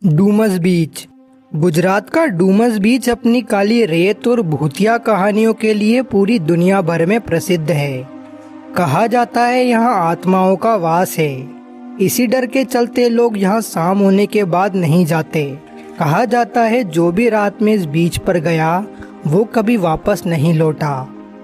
डूमस बीच। गुजरात का डूमस बीच अपनी काली रेत और भूतिया कहानियों के लिए पूरी दुनिया भर में प्रसिद्ध है। कहा जाता है यहाँ आत्माओं का वास है। इसी डर के चलते लोग यहाँ शाम होने के बाद नहीं जाते। कहा जाता है जो भी रात में इस बीच पर गया वो कभी वापस नहीं लौटा।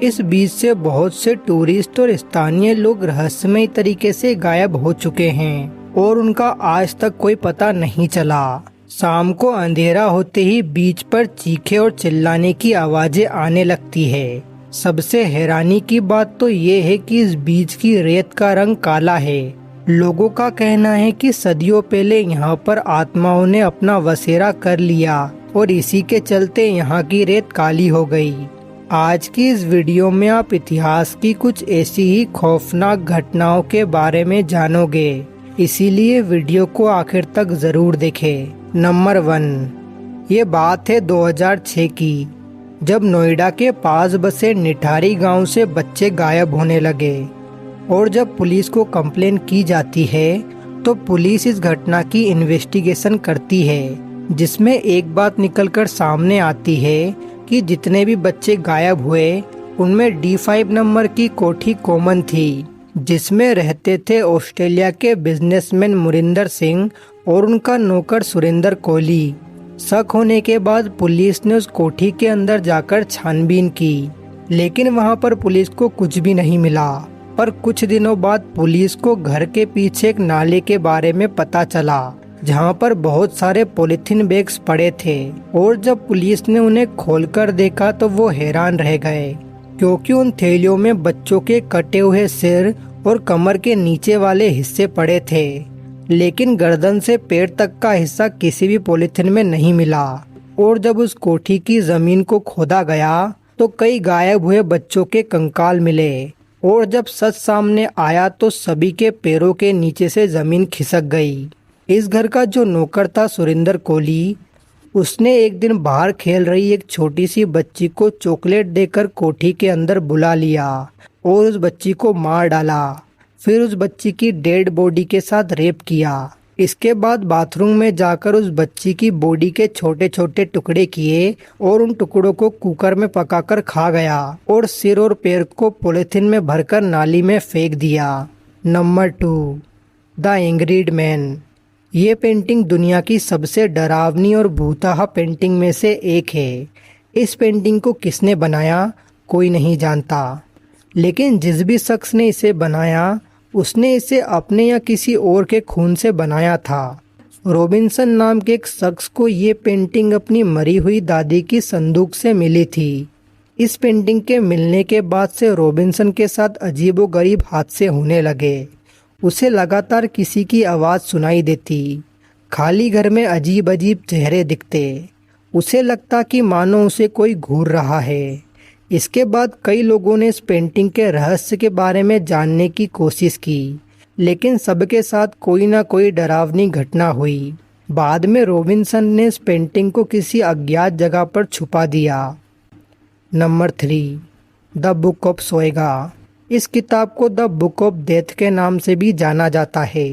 इस बीच से बहुत से टूरिस्ट और स्थानीय लोग रहस्यमय तरीके से गायब हो चुके हैं और उनका आज तक कोई पता नहीं चला। शाम को अंधेरा होते ही बीच पर चीखे और चिल्लाने की आवाजें आने लगती है। सबसे हैरानी की बात तो ये है कि इस बीच की रेत का रंग काला है। लोगों का कहना है कि सदियों पहले यहाँ पर आत्माओं ने अपना बसेरा कर लिया और इसी के चलते यहाँ की रेत काली हो गई। आज की इस वीडियो में आप इतिहास की कुछ ऐसी ही खौफनाक घटनाओं के बारे में जानोगे, इसीलिए वीडियो को आखिर तक जरूर देखें। नंबर 1, ये बात है 2006 की, जब नोएडा के पास बसे निठारी गांव से बच्चे गायब होने लगे और जब पुलिस को कंप्लेन की जाती है तो पुलिस इस घटना की इन्वेस्टिगेशन करती है, जिसमें एक बात निकलकर सामने आती है कि जितने भी बच्चे गायब हुए उनमें D5 नंबर की कोठी कॉमन थी, जिसमें रहते थे ऑस्ट्रेलिया के बिजनेसमैन मुरिंदर सिंह और उनका नौकर सुरेंद्र कोहली। शक होने के बाद पुलिस ने उस कोठी के अंदर जाकर छानबीन की, लेकिन वहां पर पुलिस को कुछ भी नहीं मिला। पर कुछ दिनों बाद पुलिस को घर के पीछे एक नाले के बारे में पता चला, जहां पर बहुत सारे पॉलिथीन बैग्स पड़े थे और जब पुलिस ने उन्हें खोलकर देखा तो वो हैरान रह गए, क्योंकि उन थैलियों में बच्चों के कटे हुए सिर और कमर के नीचे वाले हिस्से पड़े थे, लेकिन गर्दन से पैर तक का हिस्सा किसी भी पॉलिथीन में नहीं मिला। और जब उस कोठी की जमीन को खोदा गया तो कई गायब हुए बच्चों के कंकाल मिले और जब सच सामने आया तो सभी के पैरों के नीचे से जमीन खिसक गई। इस घर का जो नौकर था सुरेंद्र कोहली, उसने एक दिन बाहर खेल रही एक छोटी सी बच्ची को चॉकलेट देकर कोठी के अंदर बुला लिया और उस बच्ची को मार डाला। फिर उस बच्ची की डेड बॉडी के साथ रेप किया। इसके बाद बाथरूम में जाकर उस बच्ची की बॉडी के छोटे छोटे टुकड़े किए और उन टुकड़ों को कुकर में पकाकर खा गया और सिर और पैर को पॉलिथीन में भरकर नाली में फेंक दिया। Number 2, the angry man. ये पेंटिंग दुनिया की सबसे डरावनी और भूताहा पेंटिंग में से एक है। इस पेंटिंग को किसने बनाया कोई नहीं जानता, लेकिन जिस भी शख्स ने इसे बनाया उसने इसे अपने या किसी और के खून से बनाया था। रॉबिन्सन नाम के एक शख्स को ये पेंटिंग अपनी मरी हुई दादी की संदूक से मिली थी। इस पेंटिंग के मिलने के बाद से रॉबिन्सन के साथ अजीबोगरीब हादसे होने लगे। उसे लगातार किसी की आवाज़ सुनाई देती, खाली घर में अजीब अजीब चेहरे दिखते। उसे लगता कि मानो उसे कोई घूर रहा है। इसके बाद कई लोगों ने इस पेंटिंग के रहस्य के बारे में जानने की कोशिश की, लेकिन सबके साथ कोई ना कोई डरावनी घटना हुई। बाद में रॉबिन्सन ने इस पेंटिंग को किसी अज्ञात जगह पर छुपा दिया। Number 3, the book of Soyga. इस किताब को द बुक ऑफ डेथ के नाम से भी जाना जाता है।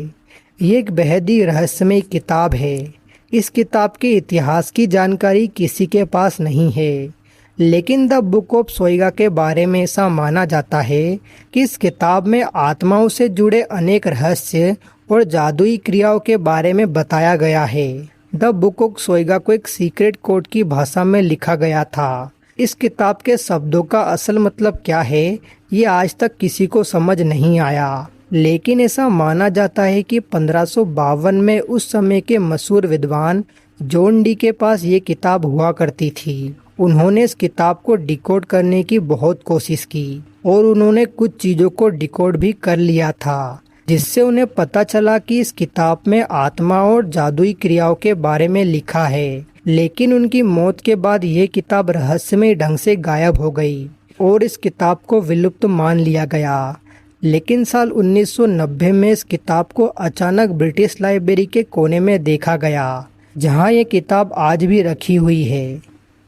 ये एक बेहद ही रहस्यमय किताब है। इस किताब के इतिहास की जानकारी किसी के पास नहीं है, लेकिन द बुक ऑफ सोएगा के बारे में ऐसा माना जाता है कि इस किताब में आत्माओं से जुड़े अनेक रहस्य और जादुई क्रियाओं के बारे में बताया गया है। द बुक ऑफ सोएगा को एक सीक्रेट कोड की भाषा में लिखा गया था। इस किताब के शब्दों का असल मतलब क्या है ये आज तक किसी को समझ नहीं आया, लेकिन ऐसा माना जाता है कि 1552 में उस समय के मशहूर विद्वान जॉन डी के पास ये किताब हुआ करती थी। उन्होंने इस किताब को डिकोड करने की बहुत कोशिश की और उन्होंने कुछ चीज़ों को डिकोड भी कर लिया था, जिससे उन्हें पता चला कि इस किताब में आत्मा और जादुई क्रियाओं के बारे में लिखा है। लेकिन उनकी मौत के बाद ये किताब रहस्यमय ढंग से गायब हो गई और इस किताब को विलुप्त मान लिया गया। लेकिन साल 1990 में इस किताब को अचानक ब्रिटिश लाइब्रेरी के कोने में देखा गया, जहां ये किताब आज भी रखी हुई है।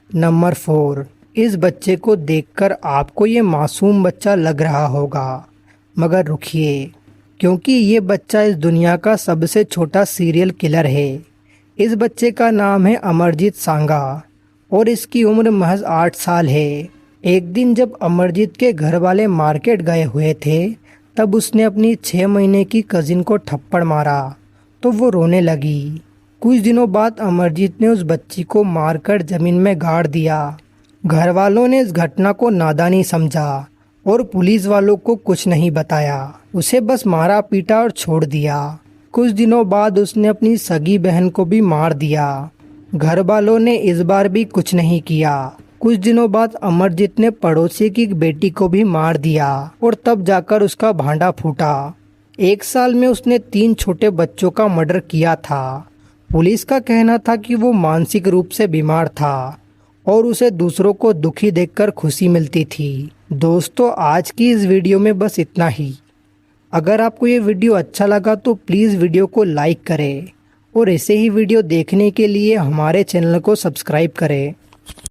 नंबर 4, इस बच्चे को देखकर आपको ये मासूम बच्चा लग रहा होगा, मगर रुकिए, क्योंकि ये बच्चा इस दुनिया का सबसे छोटा सीरियल किलर है। इस बच्चे का नाम है अमरजीत सांगा और इसकी उम्र महज 8 साल है। एक दिन जब अमरजीत के घर वाले मार्केट गए हुए थे तब उसने अपनी 6 महीने की कजिन को थप्पड़ मारा तो वो रोने लगी। कुछ दिनों बाद अमरजीत ने उस बच्ची को मारकर जमीन में गाड़ दिया। घर वालों ने इस घटना को नादानी समझा और पुलिस वालों को कुछ नहीं बताया। उसे बस मारा पीटा और छोड़ दिया। कुछ दिनों बाद उसने अपनी सगी बहन को भी मार दिया। घर वालों ने इस बार भी कुछ नहीं किया। कुछ दिनों बाद अमरजीत ने पड़ोसी की बेटी को भी मार दिया और तब जाकर उसका भांडा फूटा। 1 साल में उसने 3 छोटे बच्चों का मर्डर किया था। पुलिस का कहना था कि वो मानसिक रूप से बीमार था और उसे दूसरों को दुखी देखकर खुशी मिलती थी। दोस्तों, आज की इस वीडियो में बस इतना ही। अगर आपको ये वीडियो अच्छा लगा तो प्लीज़ वीडियो को लाइक करें और ऐसे ही वीडियो देखने के लिए हमारे चैनल को सब्सक्राइब करें।